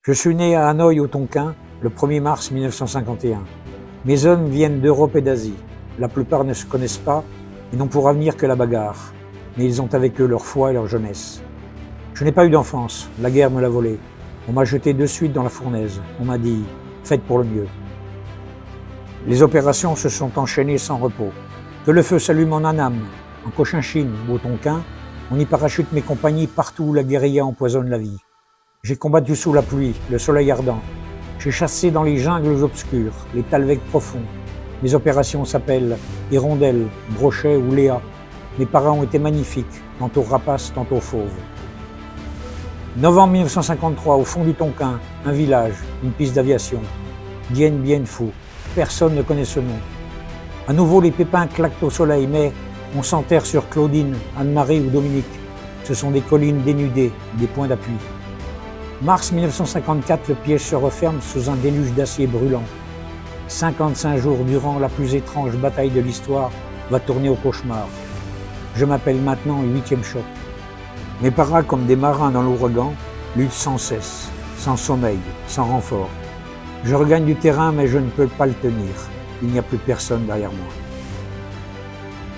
Je suis né à Hanoï au Tonkin le 1er mars 1951. Mes hommes viennent d'Europe et d'Asie. La plupart ne se connaissent pas et n'ont pour avenir que la bagarre. Mais ils ont avec eux leur foi et leur jeunesse. Je n'ai pas eu d'enfance, la guerre me l'a volée. On m'a jeté de suite dans la fournaise. On m'a dit « faites pour le mieux ». Les opérations se sont enchaînées sans repos. Que le feu s'allume en Annam, en Cochinchine ou au Tonkin, on y parachute mes compagnies partout où la guérilla empoisonne la vie. J'ai combattu sous la pluie, le soleil ardent. J'ai chassé dans les jungles obscurs, les talwegs profonds. Mes opérations s'appellent Hirondelle, Brochet ou Léa. Mes paras ont été magnifiques, tantôt rapaces, tantôt fauves. Novembre 1953, au fond du Tonkin, un village, une piste d'aviation. Dien Bien Phu. Personne ne connaît ce nom. À nouveau, les pépins claquent au soleil, mais on s'enterre sur Claudine, Anne-Marie ou Dominique. Ce sont des collines dénudées, des points d'appui. Mars 1954, le piège se referme sous un déluge d'acier brûlant. 55 jours durant la plus étrange bataille de l'histoire va tourner au cauchemar. Je m'appelle maintenant 8e choc. Mes paras, comme des marins dans l'ouragan, luttent sans cesse, sans sommeil, sans renfort. Je regagne du terrain, mais je ne peux pas le tenir. Il n'y a plus personne derrière moi.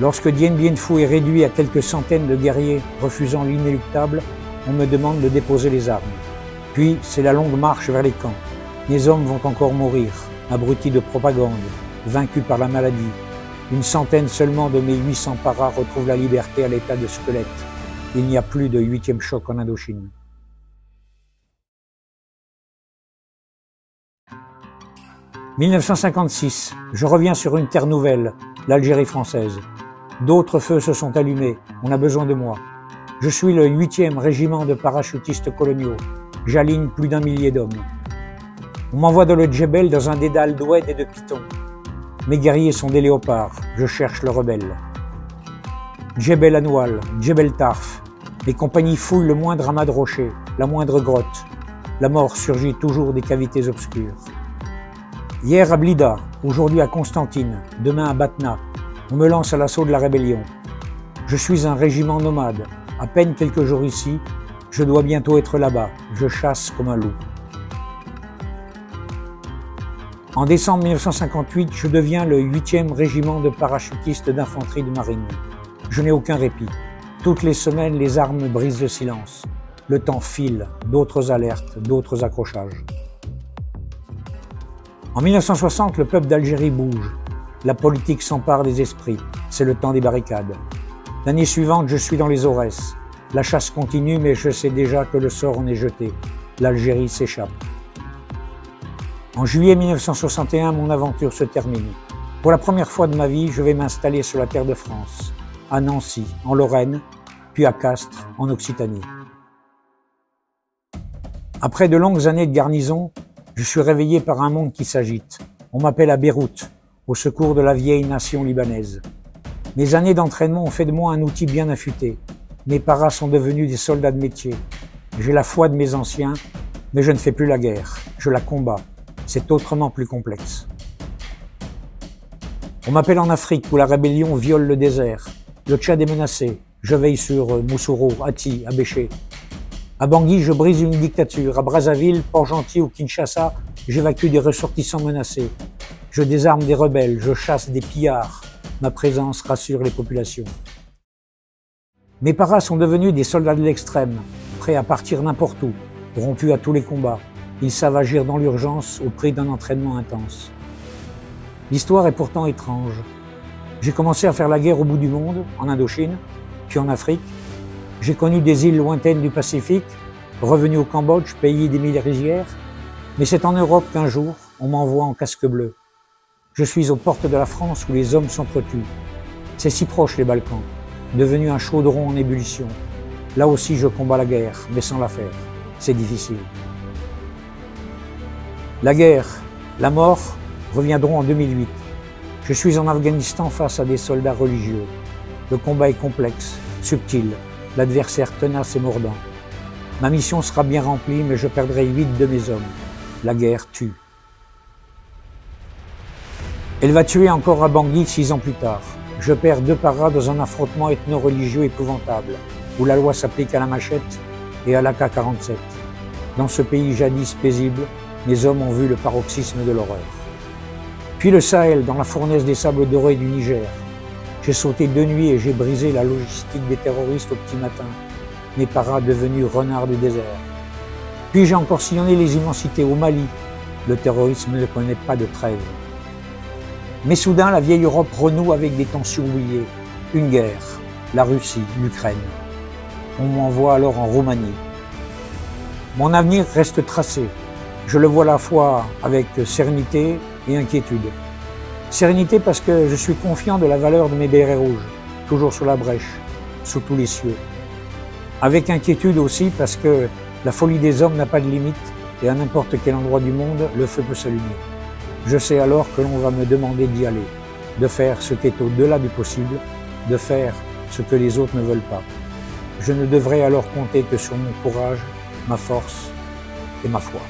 Lorsque Dien Bien Phu est réduit à quelques centaines de guerriers refusant l'inéluctable, on me demande de déposer les armes. Puis, c'est la longue marche vers les camps. Mes hommes vont encore mourir, abrutis de propagande, vaincus par la maladie. Une centaine seulement de mes 800 paras retrouvent la liberté à l'état de squelette. Il n'y a plus de 8e choc en Indochine. « 1956, je reviens sur une terre nouvelle, l'Algérie française. D'autres feux se sont allumés, on a besoin de moi. Je suis le 8e régiment de parachutistes coloniaux. J'aligne plus d'1 millier d'hommes. On m'envoie dans le Djebel dans un dédale d'oued et de pitons. Mes guerriers sont des léopards, je cherche le rebelle. Djebel Anoual, Djebel Tarf, mes compagnies fouillent le moindre amas de rochers, la moindre grotte. La mort surgit toujours des cavités obscures. Hier à Blida, aujourd'hui à Constantine, demain à Batna, on me lance à l'assaut de la rébellion. Je suis un régiment nomade, à peine quelques jours ici, je dois bientôt être là-bas, je chasse comme un loup. En décembre 1958, je deviens le 8e régiment de parachutistes d'infanterie de marine. Je n'ai aucun répit. Toutes les semaines, les armes brisent le silence. Le temps file, d'autres alertes, d'autres accrochages. En 1960, le peuple d'Algérie bouge. La politique s'empare des esprits. C'est le temps des barricades. L'année suivante, je suis dans les Aurès. La chasse continue, mais je sais déjà que le sort en est jeté. L'Algérie s'échappe. En juillet 1961, mon aventure se termine. Pour la première fois de ma vie, je vais m'installer sur la terre de France, à Nancy, en Lorraine, puis à Castres, en Occitanie. Après de longues années de garnison, je suis réveillé par un monde qui s'agite. On m'appelle à Beyrouth, au secours de la vieille nation libanaise. Mes années d'entraînement ont fait de moi un outil bien affûté. Mes paras sont devenus des soldats de métier. J'ai la foi de mes anciens, mais je ne fais plus la guerre. Je la combats. C'est autrement plus complexe. On m'appelle en Afrique où la rébellion viole le désert. Le Tchad est menacé. Je veille sur Moussoro, Hati, Abéché. À Bangui, je brise une dictature. À Brazzaville, Port-Gentil ou Kinshasa, j'évacue des ressortissants menacés. Je désarme des rebelles. Je chasse des pillards. Ma présence rassure les populations. Mes paras sont devenus des soldats de l'extrême, prêts à partir n'importe où, rompus à tous les combats. Ils savent agir dans l'urgence au prix d'un entraînement intense. L'histoire est pourtant étrange. J'ai commencé à faire la guerre au bout du monde, en Indochine, puis en Afrique. J'ai connu des îles lointaines du Pacifique, revenu au Cambodge, pays des mille rizières. Mais c'est en Europe qu'un jour, on m'envoie en casque bleu. Je suis aux portes de la France où les hommes s'entretuent. C'est si proche les Balkans, devenu un chaudron en ébullition. Là aussi je combats la guerre, mais sans la faire. C'est difficile. La guerre, la mort reviendront en 2008. Je suis en Afghanistan face à des soldats religieux. Le combat est complexe, subtil, l'adversaire tenace et mordant. Ma mission sera bien remplie, mais je perdrai 8 de mes hommes. La guerre tue. Elle va tuer encore à Bangui 6 ans plus tard. Je perds 2 paras dans un affrontement ethno-religieux épouvantable, où la loi s'applique à la machette et à l'AK-47. Dans ce pays jadis paisible, mes hommes ont vu le paroxysme de l'horreur. Puis le Sahel, dans la fournaise des sables dorés du Niger. J'ai sauté de nuit et j'ai brisé la logistique des terroristes au petit matin, mes paras devenus renards du désert. Puis j'ai encore sillonné les immensités au Mali. Le terrorisme ne connaît pas de trêve. Mais soudain, la vieille Europe renoue avec des tensions oubliées. Une guerre, la Russie, l'Ukraine. On m'envoie alors en Roumanie. Mon avenir reste tracé. Je le vois à la fois avec sérénité et inquiétude. Sérénité parce que je suis confiant de la valeur de mes bérets rouges, toujours sur la brèche, sous tous les cieux. Avec inquiétude aussi parce que la folie des hommes n'a pas de limite et à n'importe quel endroit du monde, le feu peut s'allumer. Je sais alors que l'on va me demander d'y aller, de faire ce qui est au-delà du possible, de faire ce que les autres ne veulent pas. Je ne devrais alors compter que sur mon courage, ma force et ma foi.